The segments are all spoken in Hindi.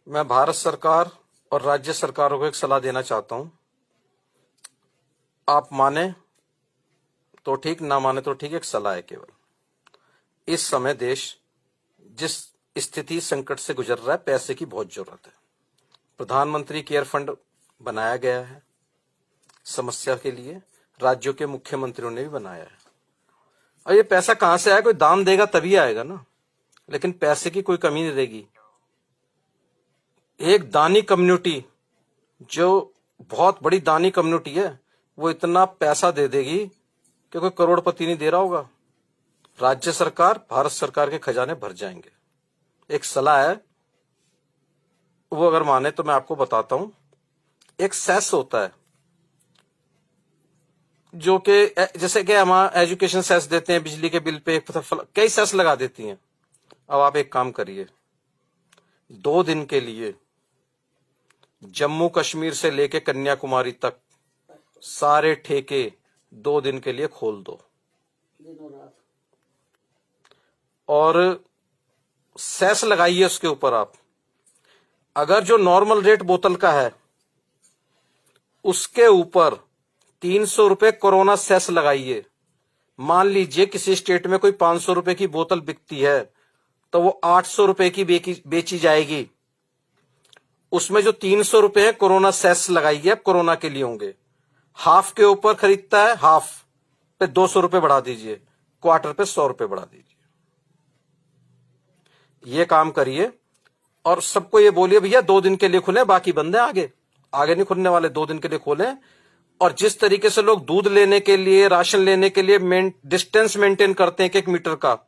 मैं भारत सरकार और राज्य सरकारों को एक सलाह देना चाहता हूं। आप माने तो ठीक, ना माने तो ठीक, एक सलाह है केवल। इस समय देश जिस स्थिति संकट से गुजर रहा है, पैसे की बहुत जरूरत है। प्रधानमंत्री केयर फंड बनाया गया है समस्या के लिए, राज्यों के मुख्यमंत्रियों ने भी बनाया है। और ये पैसा कहां से आया? कोई दान देगा तभी आएगा ना, लेकिन पैसे की कोई कमी नहीं रहेगी। एक दानी कम्युनिटी, जो बहुत बड़ी दानी कम्युनिटी है, वो इतना पैसा दे देगी कि कोई करोड़पति नहीं दे रहा होगा। राज्य सरकार, भारत सरकार के खजाने भर जाएंगे। एक सलाह है, वो अगर माने तो मैं आपको बताता हूं। एक सेस होता है जो कि जैसे कि हम एजुकेशन सेस देते हैं, बिजली के बिल पे कई सेस लगा देती हैं। अब आप एक काम करिए, 2 दिन के लिए जम्मू कश्मीर से लेके कन्याकुमारी तक सारे ठेके 2 दिन के लिए खोल दो और सेस लगाइए उसके ऊपर। आप अगर जो नॉर्मल रेट बोतल का है उसके ऊपर 300 रुपए कोरोना सेस लगाइए। मान लीजिए किसी स्टेट में कोई 500 रुपए की बोतल बिकती है तो वो 800 रुपए की बेची जाएगी। उसमें जो 300 रुपए है कोरोना सेस लगाइए, कोरोना के लिए होंगे। हाफ के ऊपर खरीदता है, हाफ पे 200 रुपए बढ़ा दीजिए, क्वार्टर पे 100 रुपए बढ़ा दीजिए। ये काम करिए और सबको ये बोलिए भैया 2 दिन के लिए खुले, बाकी बंद है, आगे नहीं खुलने वाले। 2 दिन के लिए खोलें। और जिस तरीके से लोग दूध लेने के लिए, राशन लेने के लिए डिस्टेंस मेंटेन करते हैं 1 मीटर का,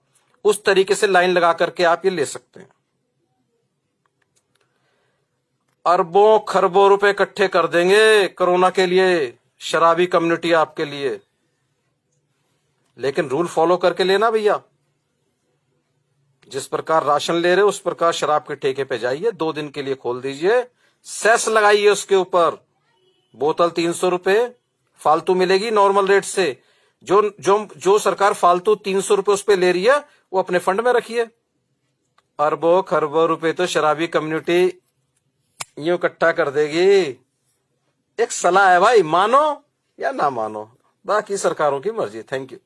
उस तरीके से लाइन लगा करके आप ये ले सकते हैं। अरबों खरबों रुपए इकट्ठे कर देंगे कोरोना के लिए, शराबी कम्युनिटी आपके लिए। लेकिन रूल फॉलो करके लेना भैया। जिस प्रकार राशन ले रहे हो उस प्रकार शराब के ठेके पे जाइए, 2 दिन के लिए खोल दीजिए, सेस लगाइए उसके ऊपर। बोतल 300 रुपए फालतू मिलेगी नॉर्मल रेट से। जो सरकार फालतू 300 रुपए उस पे ले रही है वो अपने फंड में रखिए। अरबों खरबों रुपए तो शराबी कम्युनिटी यूं इकट्ठा कर देगी। एक सलाह है भाई, मानो या ना मानो, बाकी सरकारों की मर्जी। Thank you.